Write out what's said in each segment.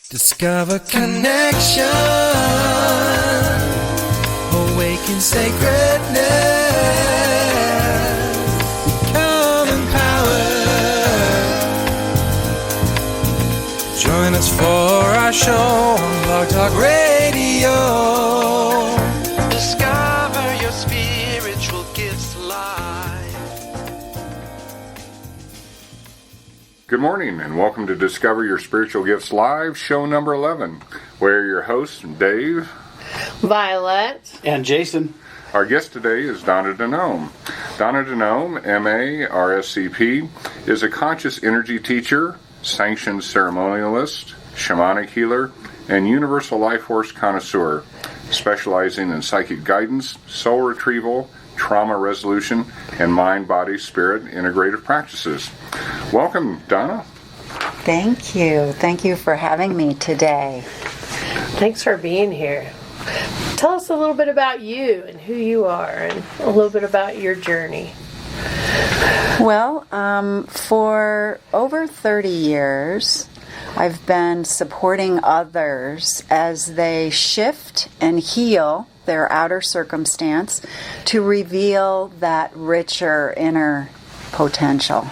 Discover connection, awaken sacredness, become empowered. Join us for our show on Blog Talk Radio. Discover your spiritual gifts live. Good morning and welcome to Discover Your Spiritual Gifts Live, show number 11. We're your hosts, Dave, Violet, and Jason. Our guest today is Donna DeNomme. Donna DeNomme, M.A., RSCP, is a conscious energy teacher, sanctioned ceremonialist, shamanic healer, and universal life force connoisseur, specializing in psychic guidance, soul retrieval, trauma resolution, and mind-body-spirit integrative practices. Welcome, Donna. Thank you. Thank you for having me today. thanks for being here. Tell us a little bit about you and who you are and a little bit about your journey. Well, for over 30 years, I've been supporting others as they shift and heal their outer circumstance to reveal that richer inner potential.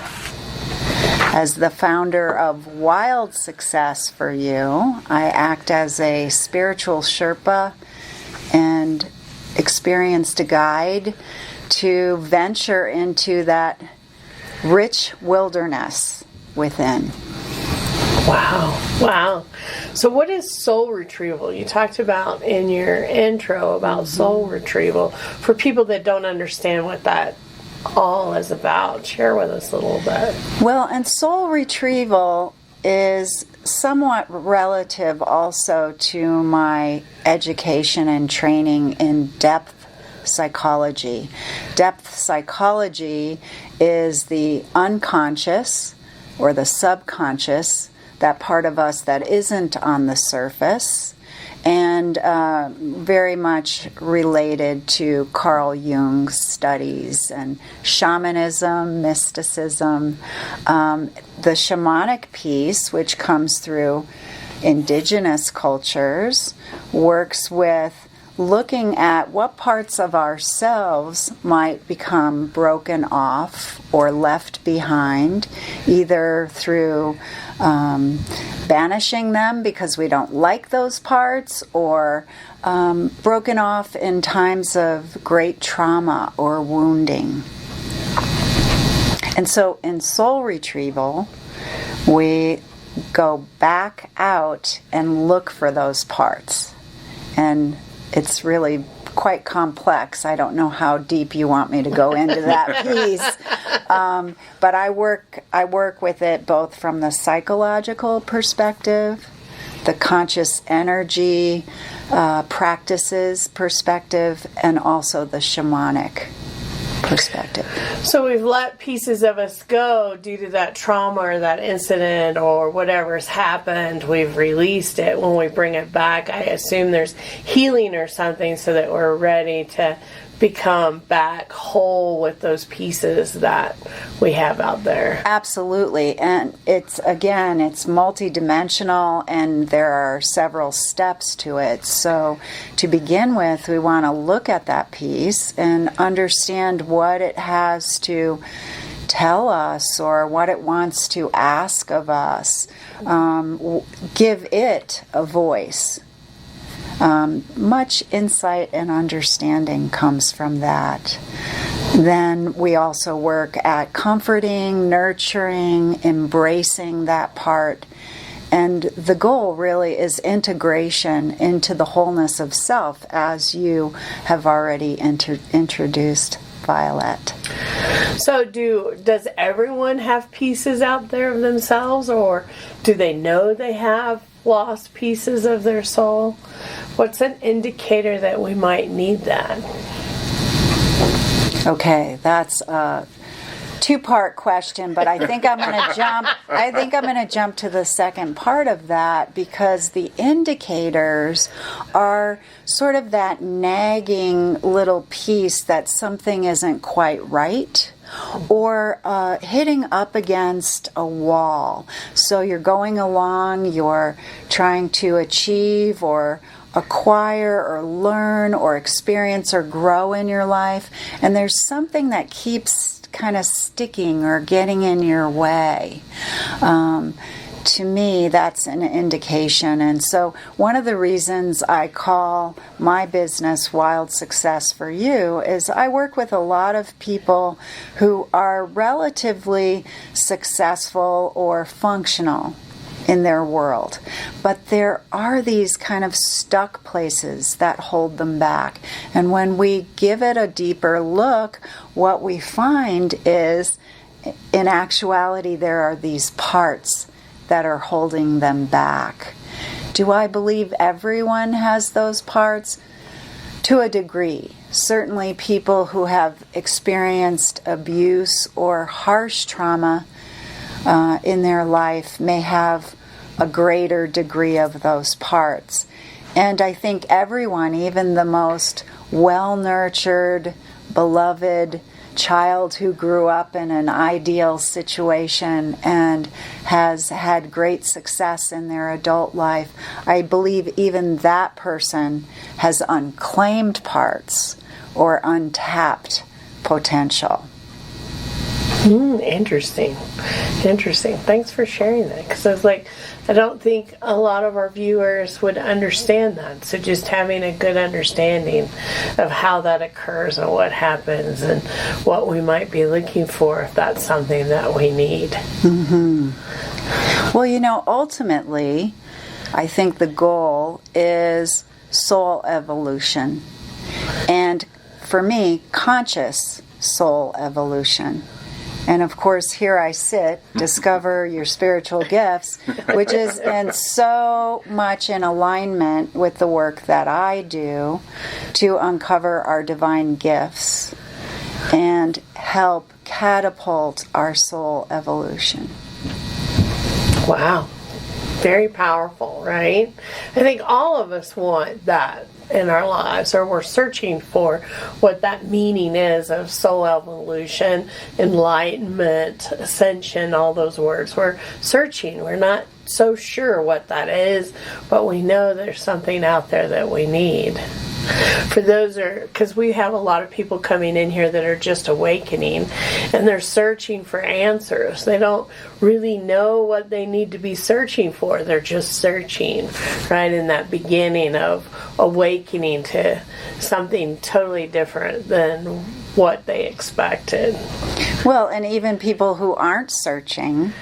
As the founder of Wild Success for You, I act as a spiritual Sherpa and experienced guide to venture into that rich wilderness within. Wow. So what is soul retrieval? You talked about in your intro about soul retrieval. For people that don't understand what that all is about, share with us a little bit. Well, and soul retrieval is somewhat relative also to my education and training in depth psychology. Depth psychology is the unconscious or the subconscious, that part of us that isn't on the surface, and very much related to Carl Jung's studies and shamanism, mysticism. The shamanic piece, which comes through indigenous cultures, works with looking at what parts of ourselves might become broken off or left behind, either through banishing them because we don't like those parts, or broken off in times of great trauma or wounding. And so in soul retrieval, we go back out and look for those parts. And it's really quite complex. I don't know how deep you want me to go into that piece. But I work with it both from the psychological perspective, the conscious energy practices perspective, and also the shamanic perspective. So we've let pieces of us go due to that trauma or that incident or whatever's happened. We've released it. When we bring it back, I assume there's healing or something so that we're ready to become back whole with those pieces that we have out there. Absolutely. And it's multidimensional, and there are several steps to it. So to begin with, we want to look at that piece and understand what it has to tell us or what it wants to ask of us. Give it a voice. Much insight and understanding comes from that. Then we also work at comforting, nurturing, embracing that part. And the goal really is integration into the wholeness of self, as you have already introduced, Violet. So does everyone have pieces out there of themselves, or do they know they have lost pieces of their soul? What's an indicator that we might need that? Okay, that's a two-part question, but I think I'm going to jump to the second part of that, because the indicators are sort of that nagging little piece that something isn't quite right, or hitting up against a wall. So you're going along, you're trying to achieve or acquire or learn or experience or grow in your life, and there's something that keeps kind of sticking or getting in your way. To me, that's an indication. And so one of the reasons I call my business Wild Success for You is I work with a lot of people who are relatively successful or functional in their world. But there are these kind of stuck places that hold them back. And when we give it a deeper look, what we find is, in actuality, there are these parts that are holding them back. Do I believe everyone has those parts? To a degree. Certainly people who have experienced abuse or harsh trauma in their life may have a greater degree of those parts. And I think everyone, even the most well-nurtured, beloved child who grew up in an ideal situation and has had great success in their adult life, I believe even that person has unclaimed parts or untapped potential. Interesting. Thanks for sharing that, because I was like, I don't think a lot of our viewers would understand that. So just having a good understanding of how that occurs and what happens and what we might be looking for if that's something that we need. Mm-hmm. Well, ultimately, I think the goal is soul evolution. And for me, conscious soul evolution. And of course, here I sit, discover your spiritual gifts, which is in so much in alignment with the work that I do to uncover our divine gifts and help catapult our soul evolution. Wow. Very powerful, right? I think all of us want that in our lives, or we're searching for what that meaning is of soul evolution, enlightenment, ascension, all those words. We're searching. We're not so sure what that is, but we know there's something out there that we need. For those because we have a lot of people coming in here that are just awakening and they're searching for answers. They don't really know what they need to be searching for. They're just searching, right, in that beginning of awakening to something totally different than what they expected. Well, and even people who aren't searching,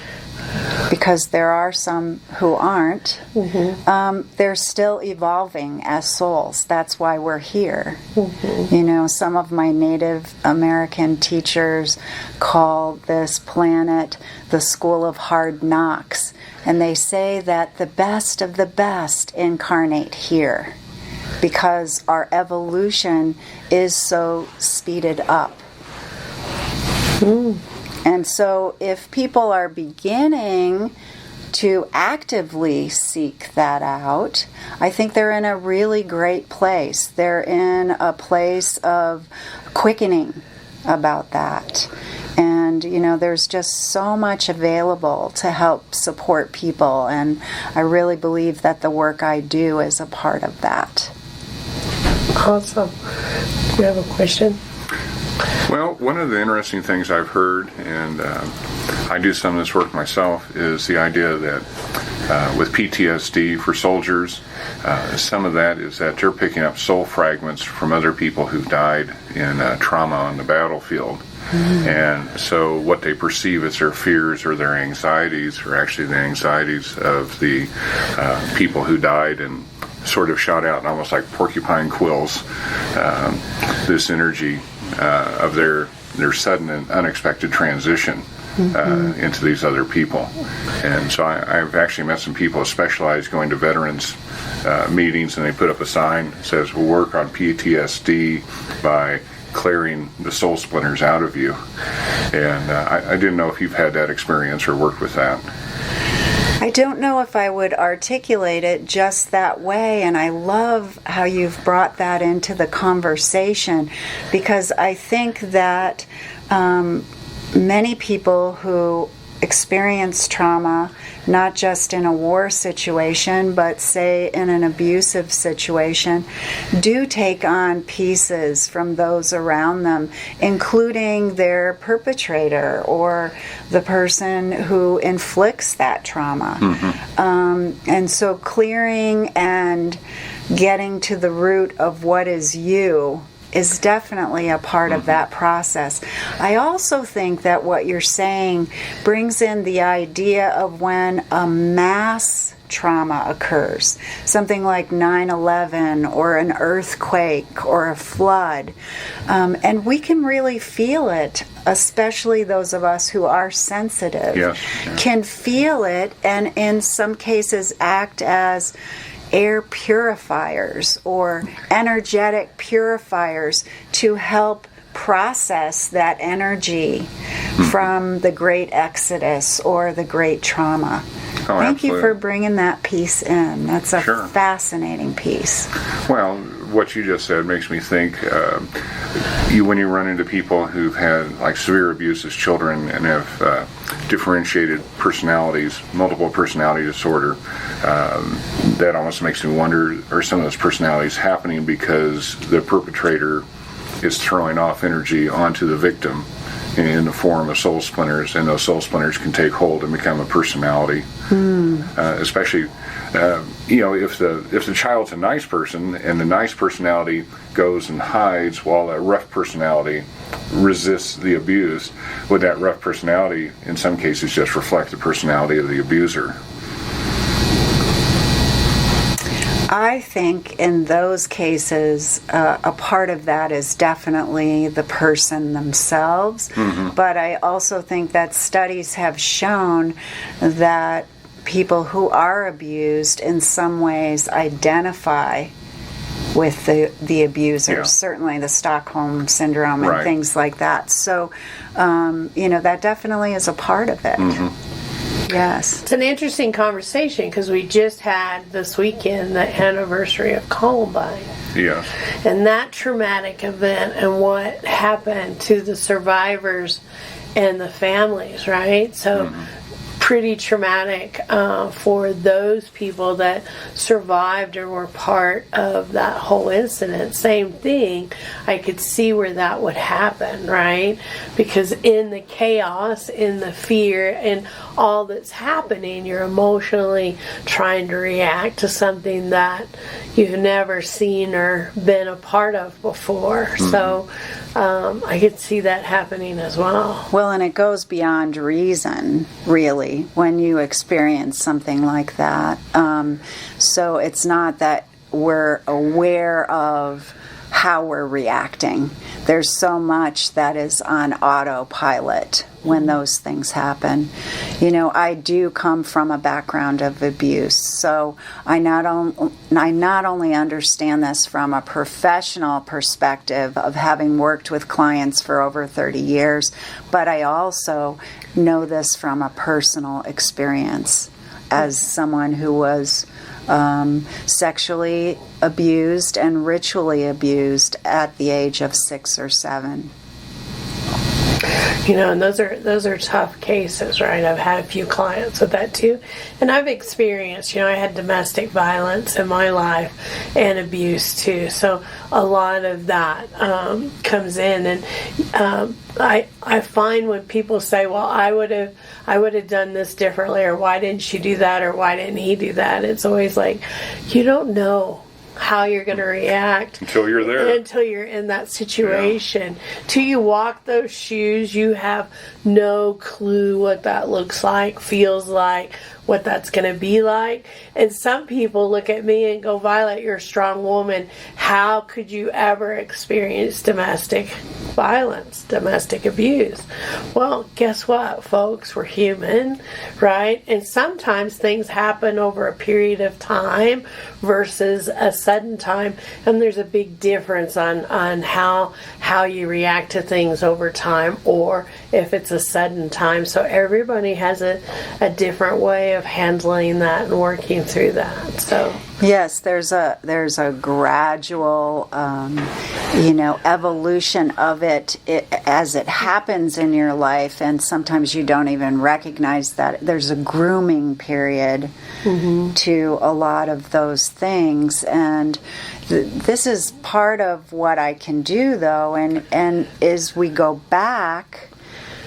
because there are some who aren't, they're still evolving as souls. That's why we're here. Some of my Native American teachers call this planet the School of Hard Knocks. And they say that the best of the best incarnate here because our evolution is so speeded up. And so if people are beginning to actively seek that out, I think they're in a really great place. They're in a place of quickening about that. And, there's just so much available to help support people. And I really believe that the work I do is a part of that. Awesome. Do you have a question? Well, one of the interesting things I've heard, and I do some of this work myself, is the idea that with PTSD for soldiers, some of that is that they're picking up soul fragments from other people who've died in trauma on the battlefield. And so what they perceive as their fears or their anxieties are actually the anxieties of the people who died and sort of shot out almost like porcupine quills, this energy of their sudden and unexpected transition into these other people. And so I've actually met some people specialized going to veterans meetings, and they put up a sign that says, we'll work on PTSD by clearing the soul splinters out of you. And I didn't know if you've had that experience or worked with that. I don't know if I would articulate it just that way, and I love how you've brought that into the conversation, because I think that many people who experience trauma, not just in a war situation, but say in an abusive situation, do take on pieces from those around them, including their perpetrator or the person who inflicts that trauma. And so clearing and getting to the root of what is you is definitely a part of that process. I also think that what you're saying brings in the idea of when a mass trauma occurs, something like 9/11 or an earthquake or a flood, and we can really feel it, especially those of us who are sensitive, can feel it, and in some cases act as air purifiers or energetic purifiers to help process that energy from the great exodus or the great trauma. Thank you for bringing that piece in. That's a fascinating piece. Well, what you just said makes me think, when you run into people who've had like severe abuse as children and have differentiated personalities, multiple personality disorder, that almost makes me wonder, are some of those personalities happening because the perpetrator is throwing off energy onto the victim in the form of soul splinters, and those soul splinters can take hold and become a personality. Especially, if the child's a nice person and the nice personality goes and hides while that rough personality resists the abuse, would that rough personality in some cases just reflect the personality of the abuser? I think in those cases, a part of that is definitely the person themselves, but I also think that studies have shown that people who are abused in some ways identify with the abusers, certainly the Stockholm Syndrome and things like that. So, that definitely is a part of it. Yes. It's an interesting conversation because we just had this weekend the anniversary of Columbine. Yes. And that traumatic event and what happened to the survivors and the families, right? So pretty traumatic for those people that survived or were part of that whole incident. Same thing, I could see where that would happen, right? Because in the chaos, in the fear, and all that's happening, you're emotionally trying to react to something that you've never seen or been a part of before. So I could see that happening as well. Well, and it goes beyond reason, really, when you experience something like that. So it's not that we're aware of how we're reacting. There's so much that is on autopilot when those things happen. I do come from a background of abuse, so I not only understand this from a professional perspective of having worked with clients for over 30 years, but I also know this from a personal experience as someone who was sexually abused and ritually abused at the age of 6 or 7. And those are tough cases, right? I've had a few clients with that too, and I've experienced. I had domestic violence in my life and abuse too, so a lot of that comes in. And I find when people say, "Well, I would have done this differently," or "Why didn't she do that?" or "Why didn't he do that?" It's always like, you don't know how you're going to react until you're there, until you're in that situation. Till you walk those shoes, you have no clue what that looks like, feels like, what that's going to be like. And some people look at me and go, "Violet, you're a strong woman. How could you ever experience domestic violence, domestic abuse?" Well, guess what, folks? We're human, right? And sometimes things happen over a period of time versus a sudden time, and there's a big difference on how you react to things over time, or if it's a sudden time. So everybody has a different way way of handling that and working through that. So yes, there's a gradual, evolution of it as it happens in your life, and sometimes you don't even recognize that. There's a grooming period to a lot of those things, and this is part of what I can do, though, and is we go back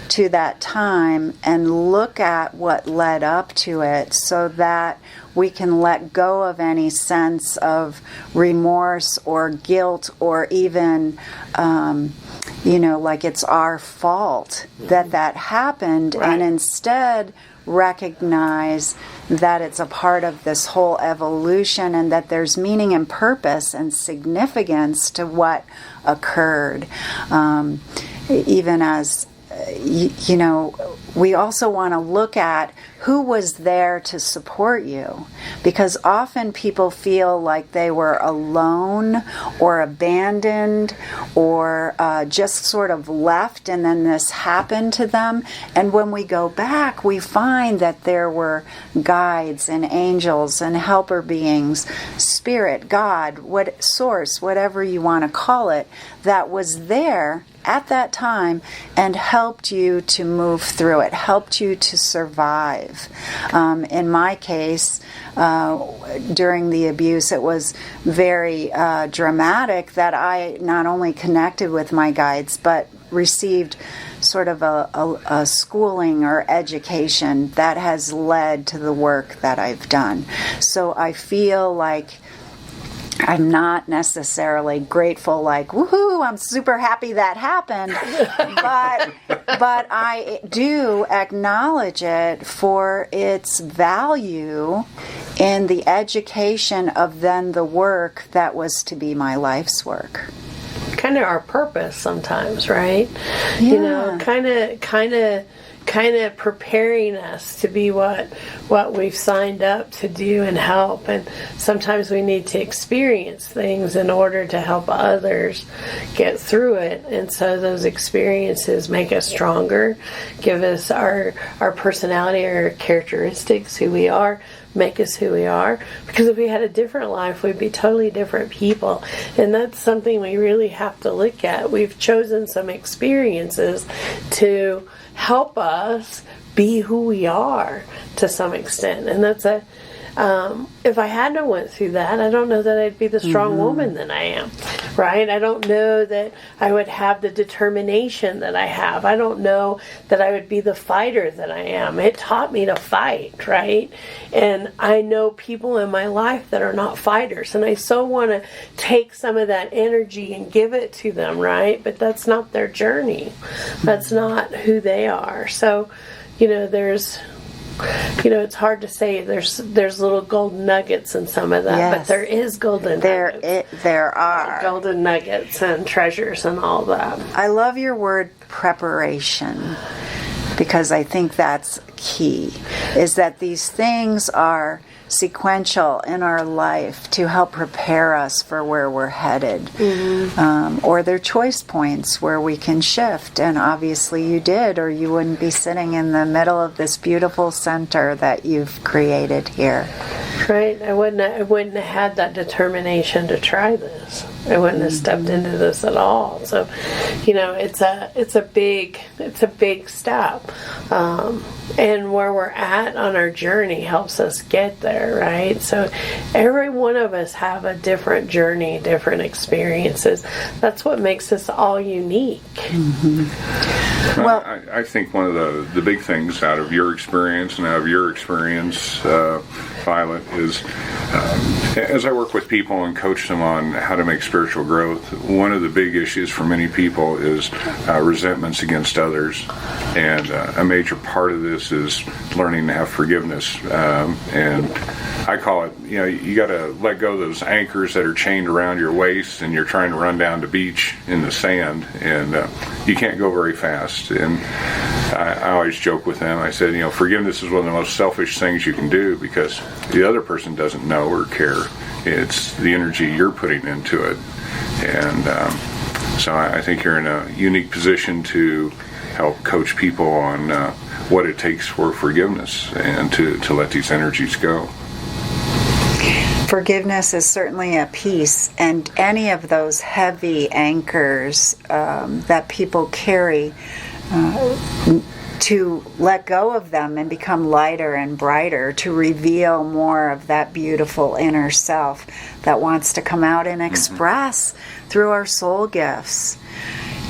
to that time and look at what led up to it so that we can let go of any sense of remorse or guilt or even, like it's our fault that happened, right. And instead recognize that it's a part of this whole evolution and that there's meaning and purpose and significance to what occurred. Even as we also want to look at who was there to support you, because often people feel like they were alone or abandoned or just sort of left, and then this happened to them. And when we go back, we find that there were guides and angels and helper beings, spirit, God, source, whatever you want to call it, that was there at that time and helped you to move through it, helped you to survive. In my case, during the abuse, it was very dramatic that I not only connected with my guides, but received sort of a schooling or education that has led to the work that I've done. So I feel like I'm not necessarily grateful, like, woohoo, I'm super happy that happened, but I do acknowledge it for its value in the education of then the work that was to be my life's work. Kind of our purpose sometimes, right? Yeah. Kind of preparing us to be what we've signed up to do and help. And sometimes we need to experience things in order to help others get through it. And so those experiences make us stronger, give us our personality, our characteristics, who we are, make us who we are. Because if we had a different life, we'd be totally different people. And that's something we really have to look at. We've chosen some experiences to help us be who we are to some extent. And that's if I hadn't went through that, I don't know that I'd be the strong woman that I am, right? I don't know that I would have the determination that I have. I don't know that I would be the fighter that I am. It taught me to fight, right? And I know people in my life that are not fighters, and I so want to take some of that energy and give it to them, right? But that's not their journey. That's not who they are. So, it's hard to say there's little golden nuggets in some of that, yes. But there is golden nuggets. There are. Golden nuggets and treasures and all that. I love your word preparation, because I think that's key, is that these things are sequential in our life to help prepare us for where we're headed, or they're choice points where we can shift. And obviously you did, or you wouldn't be sitting in the middle of this beautiful center that you've created here. Right. I wouldn't have had that determination to try this. I wouldn't have stepped into this at all. So, it's a big step. And where we're at on our journey helps us get there, right? So every one of us have a different journey, different experiences. That's what makes us all unique. Well, I think one of the big things out of your experience and out of your experience, Vialet, is as I work with people and coach them on how to make spiritual growth, one of the big issues for many people is resentments against others. And a major part of this is learning to have forgiveness. And I call it, you got to let go of those anchors that are chained around your waist, and you're trying to run down the beach in the sand, and you can't go very fast. And I always joke with them. I said, forgiveness is one of the most selfish things you can do, because the other person doesn't know or care. It's the energy you're putting into it. And so I think you're in a unique position to help coach people on what it takes for forgiveness and to let these energies go. Forgiveness is certainly a piece, and any of those heavy anchors that people carry, to let go of them and become lighter and brighter, to reveal more of that beautiful inner self that wants to come out and express through our soul gifts.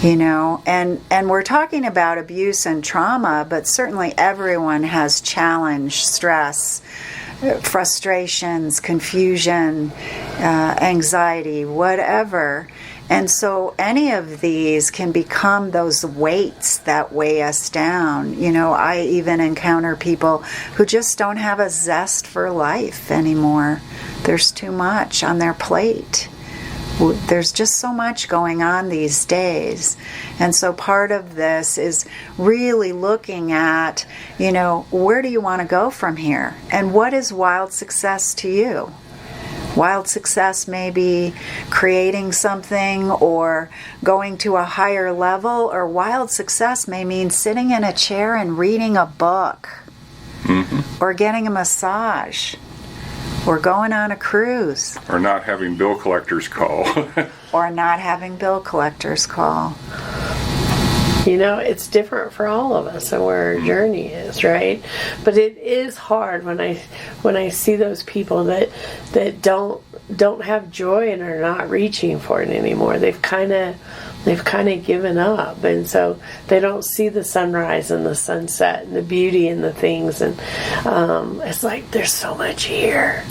And we're talking about abuse and trauma, but certainly everyone has challenge, stress, frustrations, confusion, anxiety, whatever. And so any of these can become those weights that weigh us down. I even encounter people who just don't have a zest for life anymore. There's too much on their plate. There's just so much going on these days. And so part of this is really looking at, where do you want to go from here? And what is wild success to you? Wild success may be creating something or going to a higher level, or wild success may mean sitting in a chair and reading a book, or getting a massage, or going on a cruise. Or not having bill collectors call. Or not having bill collectors call. It's different for all of us and where our journey is, right? But it is hard when I see those people that don't have joy and are not reaching for it anymore. They've kind of given up, and so they don't see the sunrise and the sunset and the beauty and the things, and it's like there's so much here.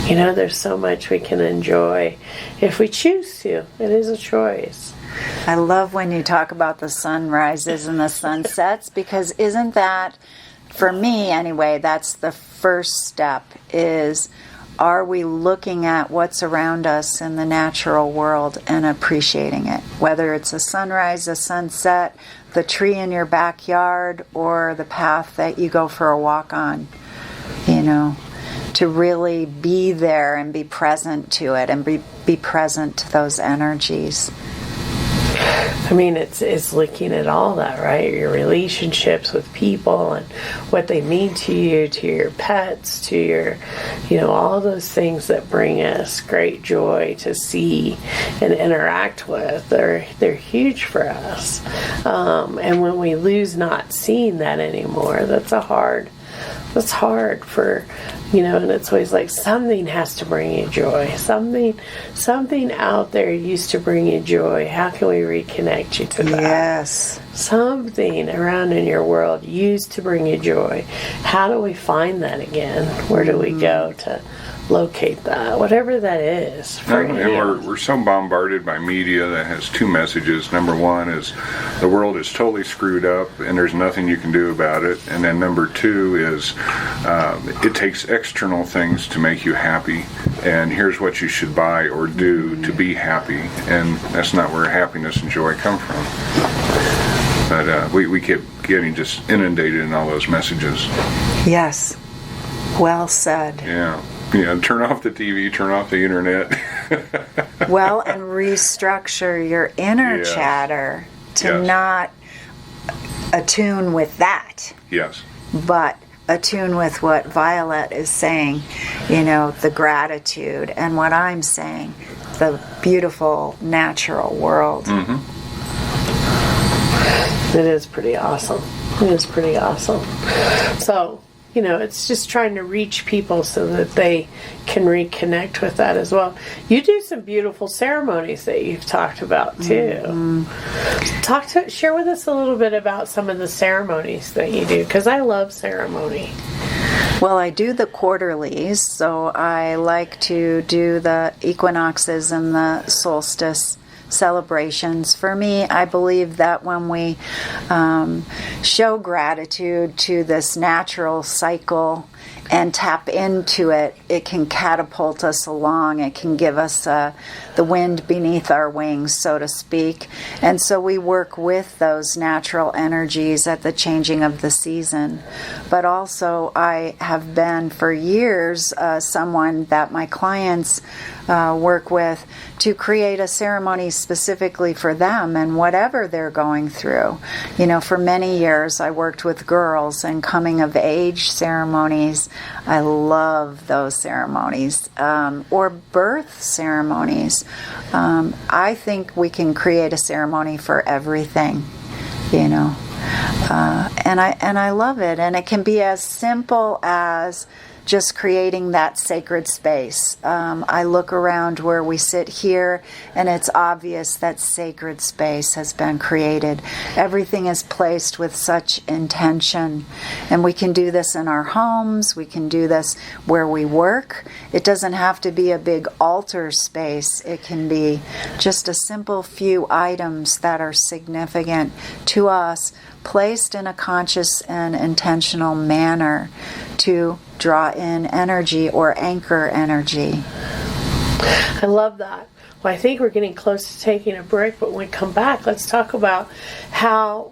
There's so much we can enjoy if we choose to. It is a choice. I love when you talk about the sunrises and the sunsets, because isn't that, for me anyway, that's the first step, is are we looking at what's around us in the natural world and appreciating it? Whether it's a sunrise, a sunset, the tree in your backyard, or the path that you go for a walk on, to really be there and be present to it and be present to those energies. It's looking at all that, right? Your relationships with people and what they mean to you, to your pets, to your, all those things that bring us great joy to see and interact with. They're huge for us. And when we lose not seeing that anymore, that's hard for, and it's always like something has to bring you joy. Something out there used to bring you joy. How can we reconnect you to that? Yes. Something around in your world used to bring you joy. How do we find that again? Where do we go to locate that? Whatever that is. And we're so bombarded by media that has two messages. Number one is the world is totally screwed up and there's nothing you can do about it. And then number two is it takes external things to make you happy. And here's what you should buy or do to be happy. And that's not where happiness and joy come from. But we kept getting just inundated in all those messages. Yes. Well said. Yeah. Turn off the TV, turn off the internet. Well, and restructure your inner chatter to not attune with that. Yes. But attune with what Vialet is saying, the gratitude, and what I'm saying, the beautiful natural world. Mm-hmm. It is pretty awesome. So, it's just trying to reach people so that they can reconnect with that as well. You do some beautiful ceremonies that you've talked about too. Mm-hmm. Share with us a little bit about some of the ceremonies that you do, because I love ceremony. Well, I do the quarterlies, so I like to do the equinoxes and the solstice celebrations. For me, I believe that when we show gratitude to this natural cycle and tap into it, it can catapult us along. It can give us the wind beneath our wings, so to speak. And so we work with those natural energies at the changing of the season. But also, I have been for years someone that my clients work with to create a ceremony specifically for them and whatever they're going through. For many years I worked with girls and coming of age ceremonies. I love those ceremonies, or birth ceremonies. I think we can create a ceremony for everything, and I love it. And it can be as simple as just creating that sacred space. I look around where we sit here, and it's obvious that sacred space has been created. Everything is placed with such intention. And we can do this in our homes. We can do this where we work. It doesn't have to be a big altar space. It can be just a simple few items that are significant to us, placed in a conscious and intentional manner to draw in energy or anchor energy. I love that. Well, I think we're getting close to taking a break, but when we come back, let's talk about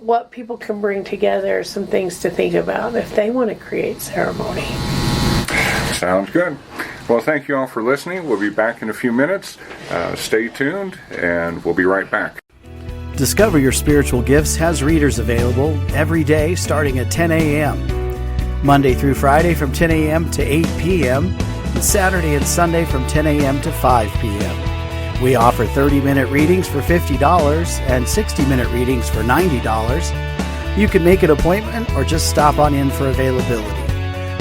what people can bring together, some things to think about if they want to create ceremony. Sounds good. Well, thank you all for listening. We'll be back in a few minutes. Stay tuned, and we'll be right back. Discover Your Spiritual Gifts has readers available every day starting at 10 a.m. Monday through Friday from 10 a.m. to 8 p.m. and Saturday and Sunday from 10 a.m. to 5 p.m. We offer 30-minute readings for $50 and 60-minute readings for $90. You can make an appointment or just stop on in for availability.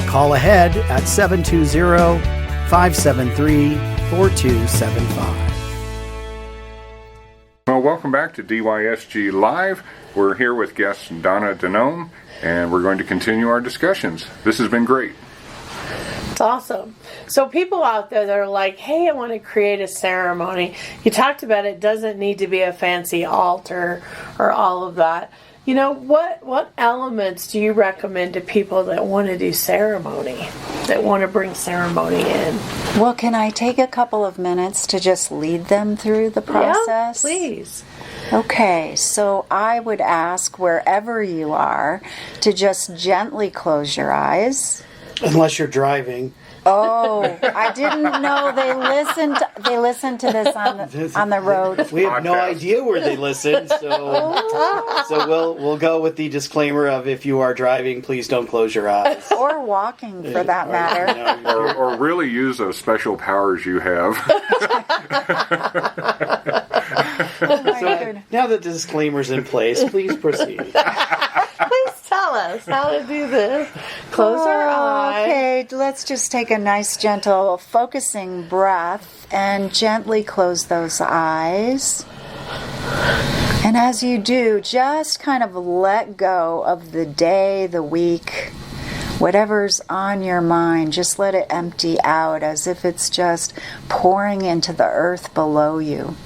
Call ahead at 720-573-4275. Well, welcome back to DYSG Live. We're here with guest Donna DeNomme, and we're going to continue our discussions. This has been great. It's awesome. So people out there that are like, hey, I want to create a ceremony. You talked about it doesn't need to be a fancy altar or all of that. What elements do you recommend to people that want to do ceremony, that want to bring ceremony in? Well, can I take a couple of minutes to just lead them through the process? Yeah, please. Okay, so I would ask wherever you are to just gently close your eyes. Unless you're driving. Oh, I didn't know they listened to this on the road. We have no idea where they listen, so we'll go with the disclaimer of if you are driving, please don't close your eyes. Or walking, for that matter. Or really use those special powers you have. Oh, now that the disclaimer's in place, please proceed. Please tell us how to do this. Close our eyes. Okay, let's just take a nice, gentle, focusing breath and gently close those eyes. And as you do, just kind of let go of the day, the week, whatever's on your mind. Just let it empty out as if it's just pouring into the earth below you.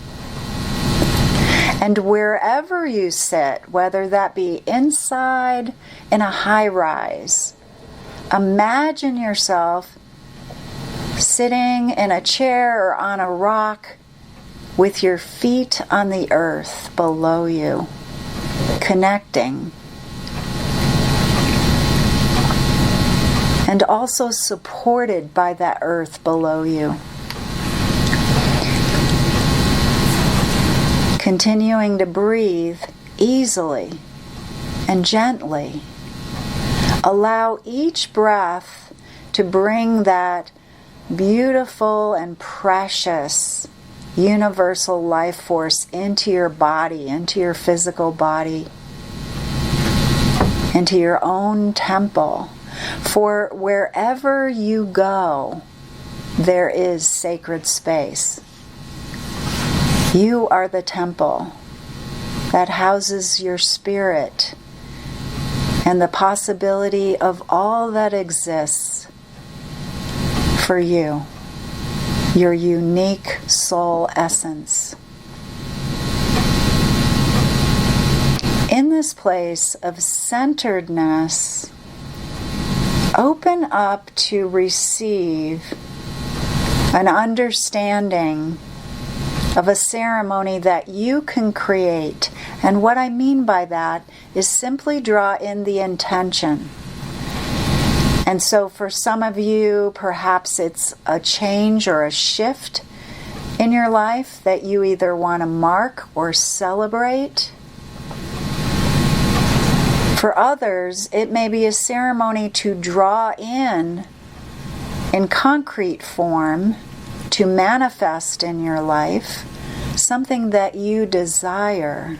And wherever you sit, whether that be inside in a high rise, imagine yourself sitting in a chair or on a rock with your feet on the earth below you, connecting. And also supported by that earth below you. Continuing to breathe easily and gently. Allow each breath to bring that beautiful and precious universal life force into your body, into your physical body, into your own temple. For wherever you go, there is sacred space. You are the temple that houses your spirit and the possibility of all that exists for you, your unique soul essence. In this place of centeredness, Open up to receive an understanding of a ceremony that you can create. And what I mean by that is simply draw in the intention. And so for some of you, perhaps it's a change or a shift in your life that you either want to mark or celebrate. For others, it may be a ceremony to draw in concrete form, to manifest in your life something that you desire.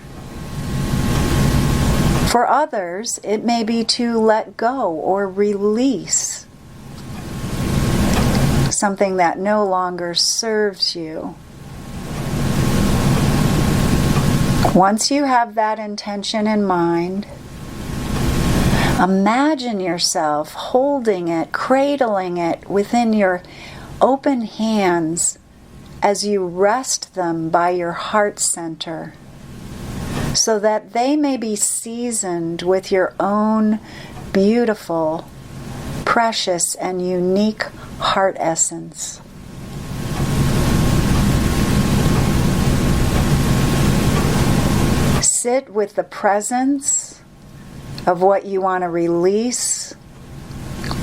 For others, it may be to let go or release something that no longer serves you. Once you have that intention in mind, imagine yourself holding it, cradling it within your open hands as you rest them by your heart center, so that they may be seasoned with your own beautiful, precious, and unique heart essence. Sit with the presence of what you want to release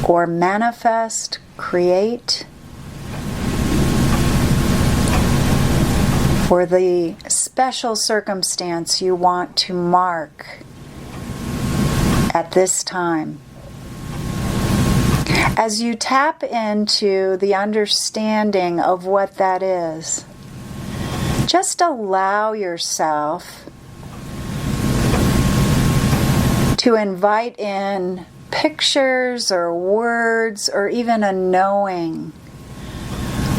or manifest, create, or the special circumstance you want to mark at this time. As you tap into the understanding of what that is, just allow yourself to invite in pictures or words or even a knowing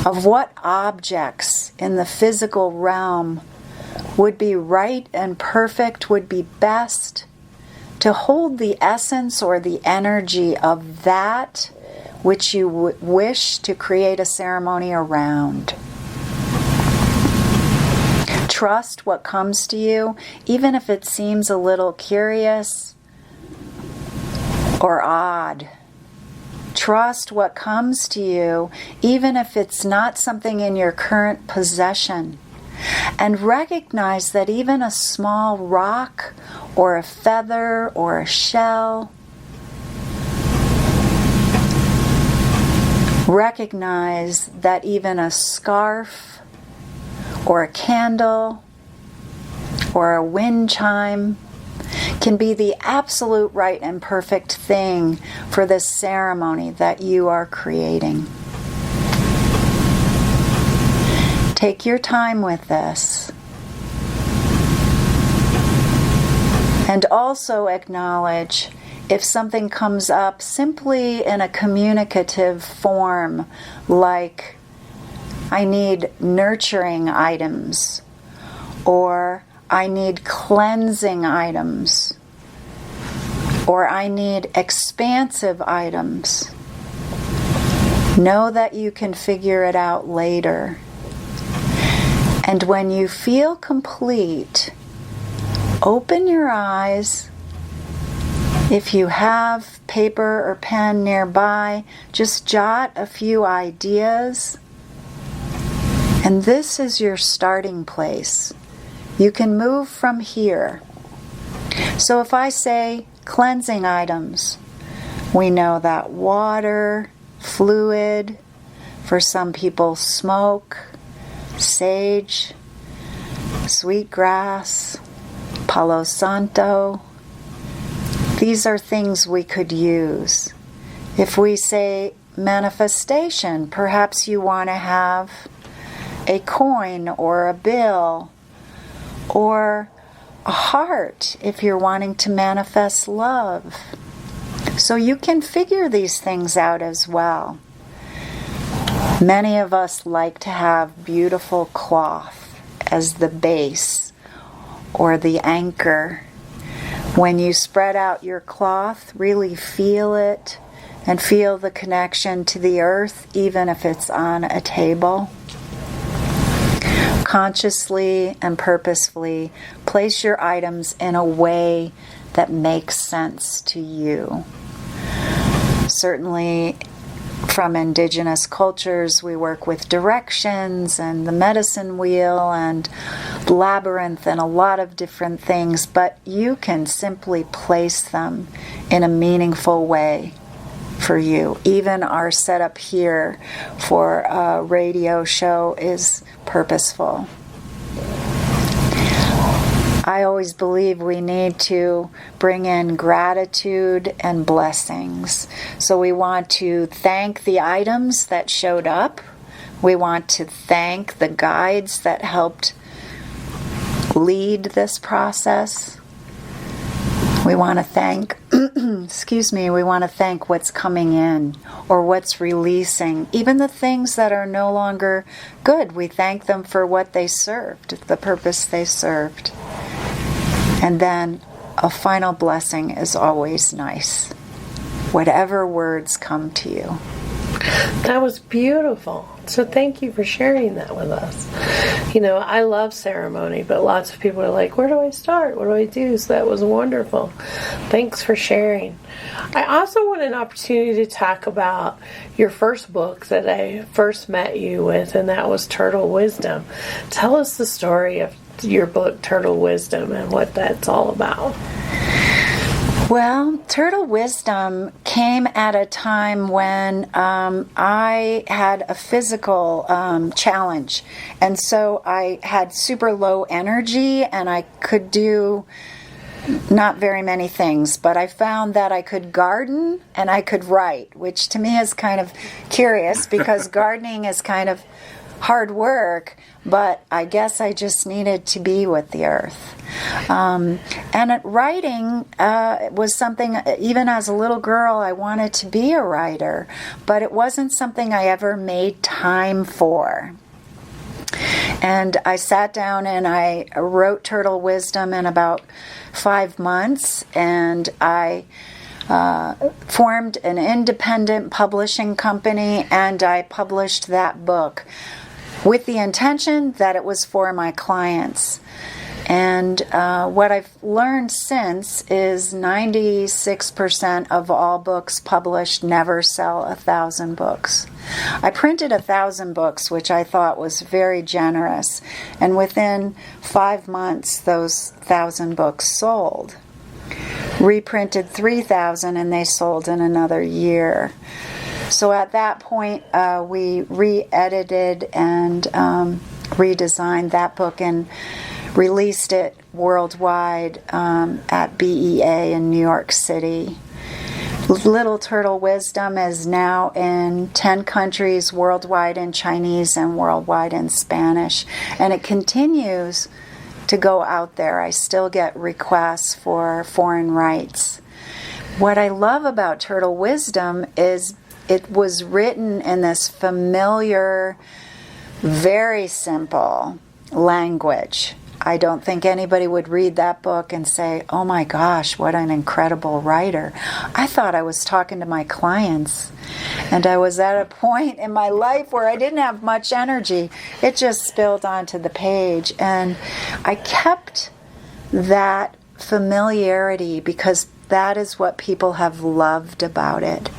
of what objects in the physical realm would be right and perfect, would be best to hold the essence or the energy of that which you wish to create a ceremony around. Trust what comes to you, even if it seems a little curious or odd. Trust what comes to you, even if it's not something in your current possession. And recognize that even a small rock or a feather or a shell, recognize that even a scarf or a candle or a wind chime can be the absolute right and perfect thing for this ceremony that you are creating. Take your time with this. And also acknowledge if something comes up simply in a communicative form, like I need nurturing items, or I need cleansing items, or I need expansive items. Know that you can figure it out later. And when you feel complete, open your eyes. If you have paper or pen nearby, just jot a few ideas. And this is your starting place. You can move from here. So if I say cleansing items, we know that water, fluid, for some people smoke, sage, sweetgrass, Palo Santo. These are things we could use. If we say manifestation, perhaps you want to have a coin or a bill, or a heart if you're wanting to manifest love. So you can figure these things out as well. Many of us like to have beautiful cloth as the base or the anchor. When you spread out your cloth, really feel it and feel the connection to the earth, even if it's on a table. Consciously and purposefully place your items in a way that makes sense to you. certainly from indigenous cultures, we work with directions and the medicine wheel and labyrinth and a lot of different things, but you can simply place them in a meaningful way for you. Even our setup here for a radio show is purposeful. I always believe we need to bring in gratitude and blessings. So we want to thank the items that showed up. We want to thank the guides that helped lead this process. We want to thank, we want to thank what's coming in or what's releasing. Even the things that are no longer good, we thank them for what they served, the purpose they served. And then a final blessing is always nice. Whatever words come to you. That was beautiful. So thank you for sharing that with us. You know, I love ceremony, but lots of people are like, where do I start? What do I do? So that was wonderful. Thanks for sharing. I also want an opportunity to talk about your first book that I first met you with, and that was Turtle Wisdom. Tell us the story of your book, Turtle Wisdom, and what that's all about. Well, Turtle Wisdom came at a time when I had a physical challenge. And so I had super low energy and I could do not very many things. But I found that I could garden and I could write, which to me is kind of curious because gardening is kind of hard work, but I guess I just needed to be with the earth. And writing was something, even as a little girl, I wanted to be a writer, but it wasn't something I ever made time for. And I sat down and I wrote Turtle Wisdom in about 5 months, and I formed an independent publishing company, and I published that book with the intention that it was for my clients. And what I've learned since is 96% of all books published never sell 1,000 books. I printed 1,000 books, which I thought was very generous. And within 5 months, those 1,000 books sold. Reprinted 3,000 and they sold in another year. So at that point, we re-edited and redesigned that book and released it worldwide at BEA in New York City. Little Turtle Wisdom is now in 10 countries worldwide in Chinese and worldwide in Spanish. And it continues to go out there. I still get requests for foreign rights. What I love about Turtle Wisdom is it was written in this familiar, very simple language. I don't think anybody would read that book and say, oh my gosh, what an incredible writer. I thought I was talking to my clients, and I was at a point in my life where I didn't have much energy. It just spilled onto the page, and I kept that familiarity because that is what people have loved about it,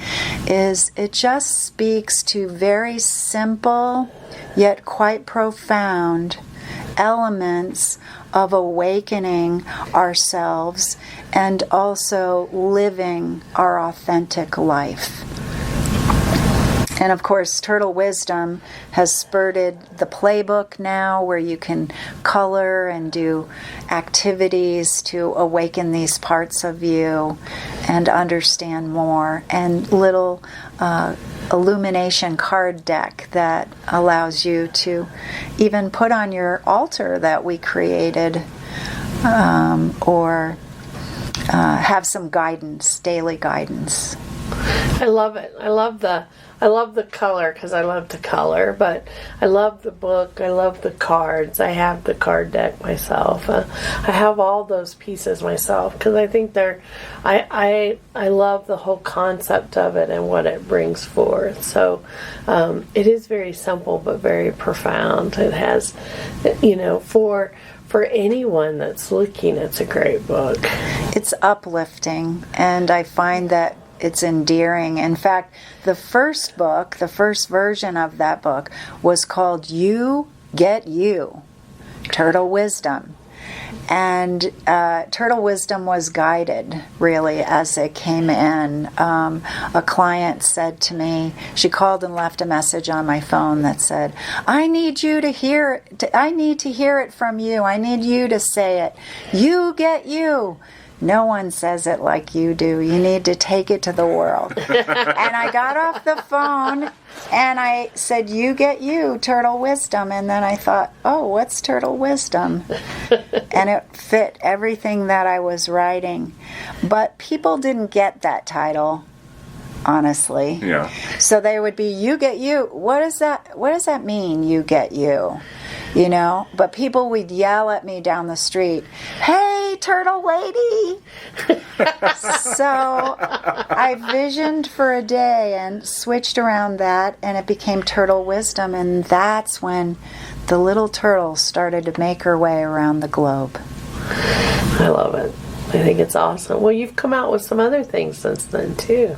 is it just speaks to very simple yet quite profound elements of awakening ourselves and also living our authentic life. And of course, Turtle Wisdom has spurred the playbook now where you can color and do activities to awaken these parts of you and understand more. And little illumination card deck that allows you to even put on your altar that we created or have some guidance, daily guidance. I love it. I love the color because I love to color, but I love the book. I love the cards. I have the card deck myself. I have all those pieces myself because I think I love the whole concept of it and what it brings forth. So it is very simple but very profound. It has, for anyone that's looking, it's a great book. It's uplifting, and I find that it's endearing. In fact, the first version of that book was called You Get You, Turtle Wisdom. And Turtle Wisdom was guided, really, as it came in. A client said to me, she called and left a message on my phone that said, I need you to hear it. I need to hear it from you. I need you to say it. You get you. No one says it like you do. You need to take it to the world. And I got off the phone and I said, you get you, Turtle Wisdom. And then I thought, oh, what's Turtle Wisdom? And it fit everything that I was writing. But people didn't get that title, honestly. Yeah. So they would be, you get you. What does that mean, you get you? You know, but people would yell at me down the street, hey, turtle lady. So I visioned for a day and switched around that, and it became Turtle Wisdom, and that's when the little turtle started to make her way around the globe. I love it. I think it's awesome. Well, you've come out with some other things since then, too.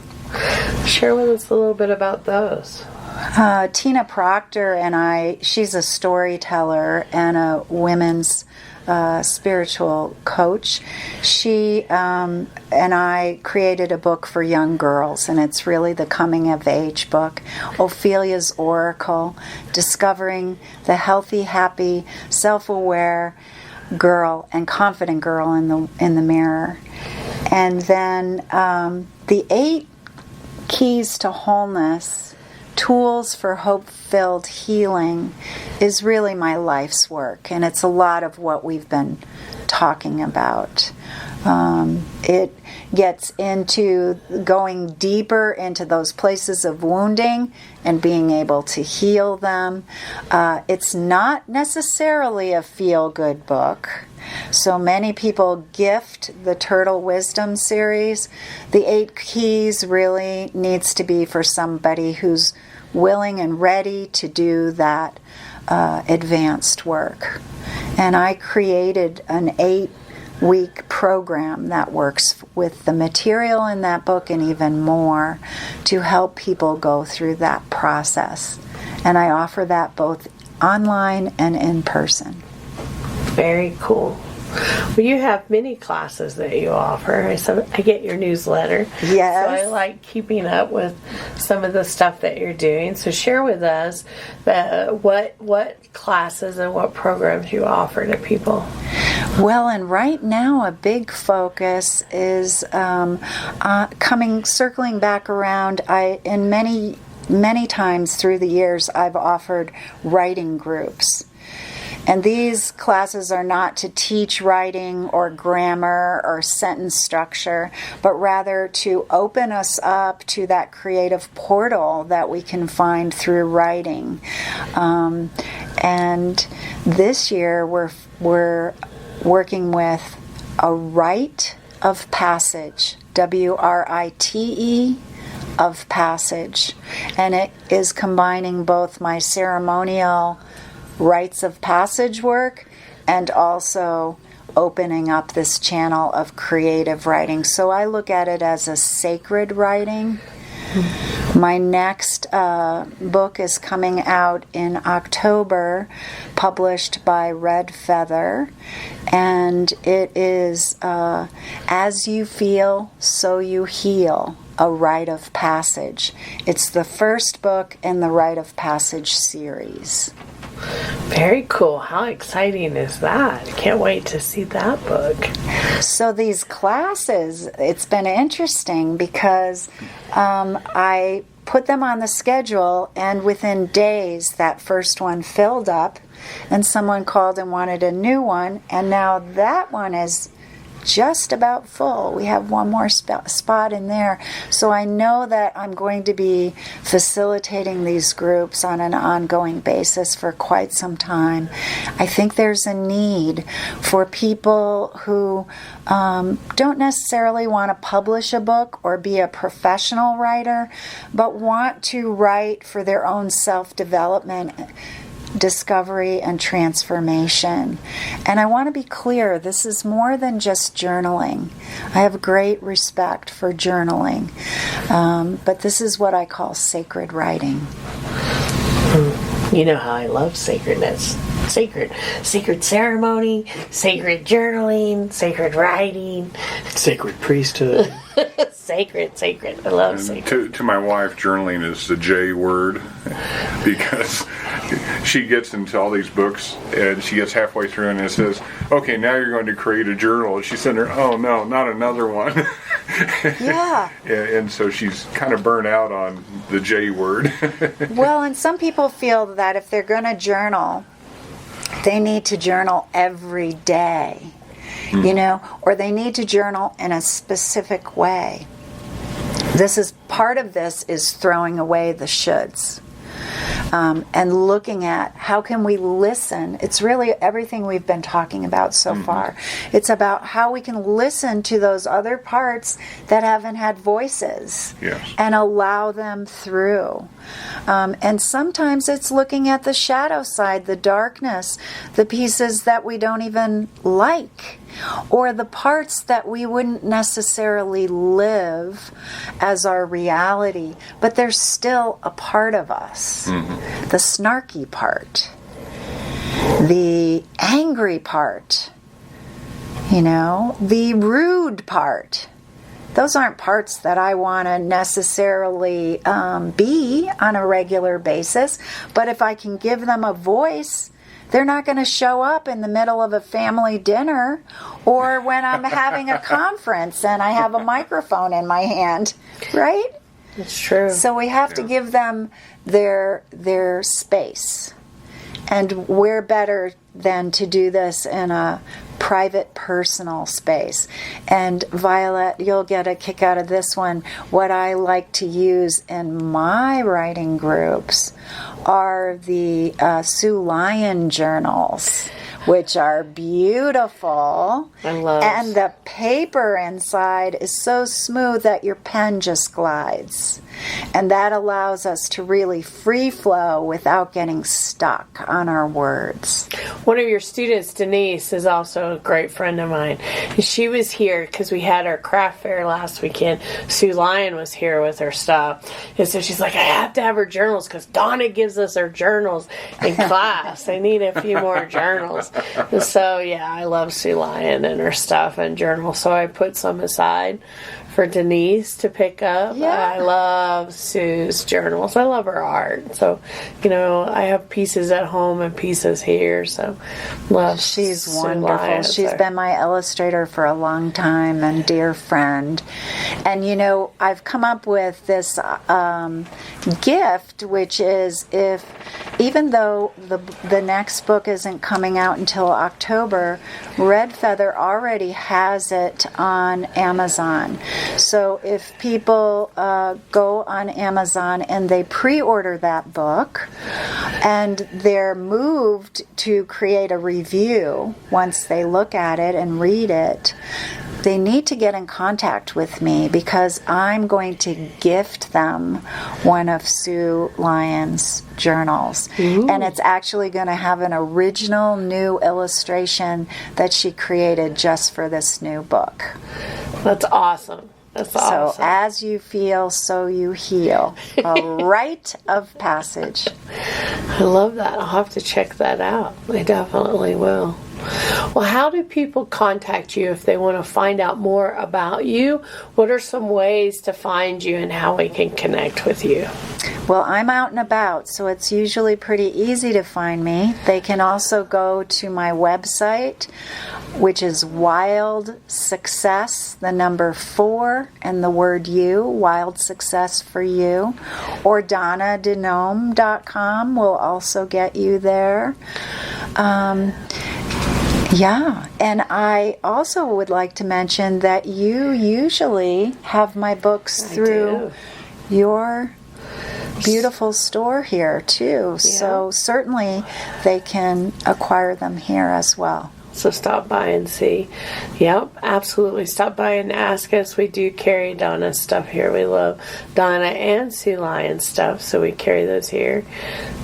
Share with us a little bit about those. Tina Proctor and I, she's a storyteller and a women's spiritual coach. She and I created a book for young girls, and it's really the coming of age book, Ophelia's Oracle, discovering the healthy, happy, self-aware girl and confident girl in the mirror. And then the 8 Keys to Wholeness, Tools for Hope-Filled Healing, is really my life's work, and it's a lot of what we've been talking about. It gets into going deeper into those places of wounding and being able to heal them. It's not necessarily a feel-good book. So many people gift the Turtle Wisdom series. The 8 Keys really needs to be for somebody who's willing and ready to do that advanced work. And I created an 8-week program that works with the material in that book and even more to help people go through that process. And I offer that both online and in person. Very cool. Well, you have many classes that you offer. I get your newsletter. Yes. So I like keeping up with some of the stuff that you're doing. So share with us what classes and what programs you offer to people. Well, and right now a big focus is circling back around. In many times through the years, I've offered writing groups. And these classes are not to teach writing or grammar or sentence structure, but rather to open us up to that creative portal that we can find through writing. And this year we're working with a rite of passage, WRITE of passage. And it is combining both my ceremonial rites of passage work and also opening up this channel of creative writing. So I look at it as a sacred writing. My next book is coming out in October, published by Red Feather, and it is As You Feel, So You Heal, a Rite of Passage. It's the first book in the Rite of Passage series. Very cool. How exciting is that? I can't wait to see that book. So these classes, it's been interesting because I put them on the schedule, and within days that first one filled up, and someone called and wanted a new one, and now that one is just about full. We have one more spot in there. So I know that I'm going to be facilitating these groups on an ongoing basis for quite some time. I think there's a need for people who don't necessarily want to publish a book or be a professional writer, but want to write for their own self-development discovery and transformation. And I want to be clear, this is more than just journaling. I have great respect for journaling, but this is what I call sacred writing. You know how I love sacredness. Sacred ceremony, sacred journaling, sacred writing. Sacred priesthood. Sacred. I love sacred. To my wife, journaling is the J word, because she gets into all these books and she gets halfway through and it says, okay, now you're going to create a journal. And she's sitting there, oh no, not another one. Yeah. And so she's kind of burnt out on the J word. Well, and some people feel that if they're going to journal, they need to journal every day, or they need to journal in a specific way. Part of this is throwing away the shoulds. And looking at how can we listen. It's really everything we've been talking about so far. It's about how we can listen to those other parts that haven't had voices, and allow them through. And sometimes it's looking at the shadow side, the darkness, the pieces that we don't even like, or the parts that we wouldn't necessarily live as our reality, but they're still a part of us. The snarky part, the angry part, the rude part. Those aren't parts that I want to necessarily be on a regular basis, but if I can give them a voice, they're not going to show up in the middle of a family dinner or when I'm having a conference and I have a microphone in my hand, right? It's true. So we have to give them their space. And we're better than to do this in a private, personal space. And Vialet, you'll get a kick out of this one. What I like to use in my writing groups are the Sue Lyon journals, which are beautiful. I love. And the paper inside is so smooth that your pen just glides. And that allows us to really free flow without getting stuck on our words. One of your students, Denise, is also a great friend of mine. She was here because we had our craft fair last weekend. Sue Lyon was here with her stuff. And so she's like, I have to have her journals because Donna gives us her journals in class. I need a few more journals. And so, I love Sue Lyon and her stuff and journals. So I put some aside for Denise to pick up. Yeah. I love Sue's journals. I love her art. So, I have pieces at home and pieces here. So, love She's Sue wonderful. Lyon. She's been my illustrator for a long time and dear friend. And, I've come up with this gift, which is even though the next book isn't coming out until October, Red Feather already has it on Amazon. So if people go on Amazon and they pre-order that book and they're moved to create a review once they look at it and read it, they need to get in contact with me because I'm going to gift them one of Sue Lyon's journals. Ooh. And it's actually going to have an original new illustration that she created just for this new book. That's awesome. That's awesome. So as you feel, so you heal. A rite of passage. I love that. I'll have to check that out. I definitely will. Well, how do people contact you if they want to find out more about you? What are some ways to find you and how we can connect with you? Well, I'm out and about, so it's usually pretty easy to find me. They can also go to my website, which is Wild Success, the number 4 and the word you, Wild Success for You, or DonnaDeNomme.com will also get you there. And I also would like to mention that you usually have my books through your beautiful store here too. Yeah. So certainly they can acquire them here as well. So stop by and see. Yep, absolutely. Stop by and ask us. We do carry Donna stuff here. We love Donna and Sea Lion stuff, so we carry those here.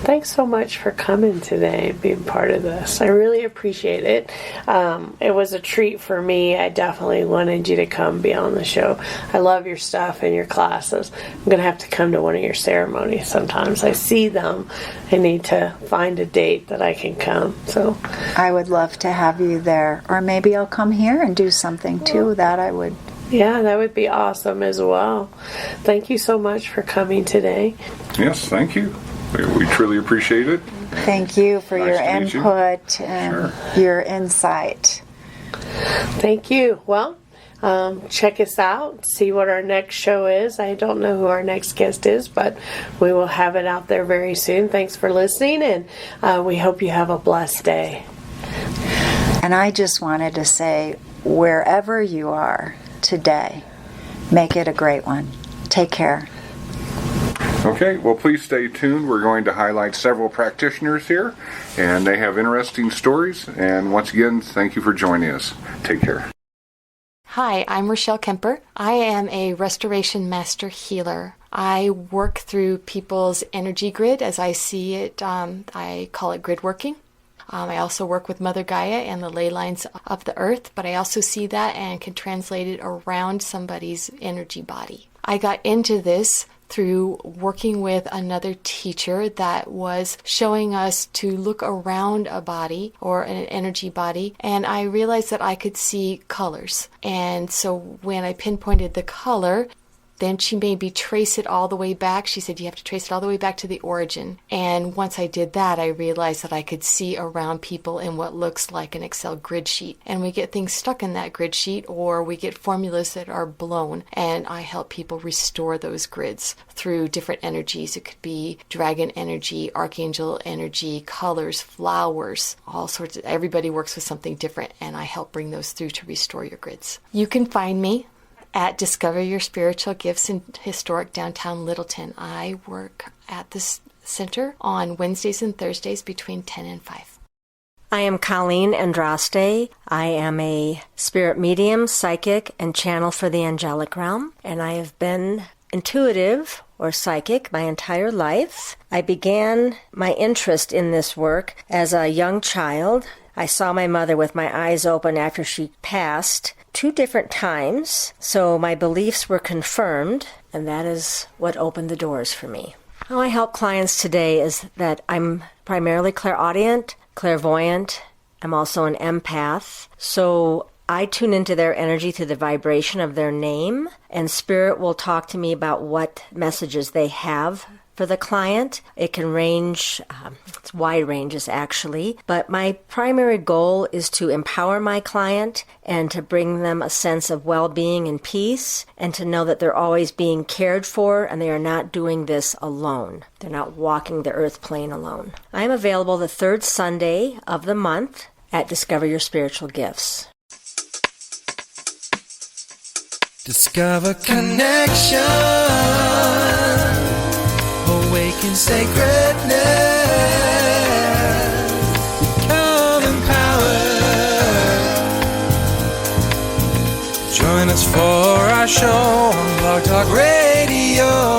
Thanks so much for coming today and being part of this. I really appreciate it. It was a treat for me. I definitely wanted you to come be on the show. I love your stuff and your classes. I'm going to have to come to one of your ceremonies sometimes. I see them. I need to find a date that I can come. So I would love to have you there. Or maybe I'll come here and do something too. That I would. Yeah, that would be awesome as well. Thank you so much for coming today. Yes, thank you. We truly appreciate it. Thank you for Nice your to meet you. input and your insight. Thank you. Well, check us out. See what our next show is. I don't know who our next guest is, but we will have it out there very soon. Thanks for listening, and we hope you have a blessed day. And I just wanted to say, wherever you are today, make it a great one. Take care. Okay, well, please stay tuned. We're going to highlight several practitioners here, and they have interesting stories. And once again, thank you for joining us. Take care. Hi, I'm Rochelle Kemper. I am a restoration master healer. I work through people's energy grid as I see it. I call it grid working. I also work with Mother Gaia and the ley lines of the earth, but I also see that and can translate it around somebody's energy body. I got into this through working with another teacher that was showing us to look around a body or an energy body, and I realized that I could see colors. And so when I pinpointed the color, then she made me trace it all the way back. She said, you have to trace it all the way back to the origin. And once I did that, I realized that I could see around people in what looks like an Excel grid sheet. And we get things stuck in that grid sheet, or we get formulas that are blown. And I help people restore those grids through different energies. It could be dragon energy, archangel energy, colors, flowers, all sorts of, everybody works with something different. And I help bring those through to restore your grids. You can find me at Discover Your Spiritual Gifts in historic downtown Littleton. I work at this center on Wednesdays and Thursdays between 10 and 5. I am Colleen Andraste. I am a spirit medium, psychic, and channel for the angelic realm, and I have been intuitive or psychic my entire life. I began my interest in this work as a young child. I saw my mother with my eyes open after she passed 2 different times, so my beliefs were confirmed, and that is what opened the doors for me. How I help clients today is that I'm primarily clairaudient, clairvoyant. I'm also an empath, so I tune into their energy through the vibration of their name, and Spirit will talk to me about what messages they have for the client. It can range, it's wide ranges actually, but my primary goal is to empower my client and to bring them a sense of well-being and peace, and to know that they're always being cared for and they are not doing this alone. They're not walking the earth plane alone. I am available the 3rd Sunday of the month at Discover Your Spiritual Gifts. Discover connection, awaken sacredness, become empowered. Join us for our show on Blog Talk Radio.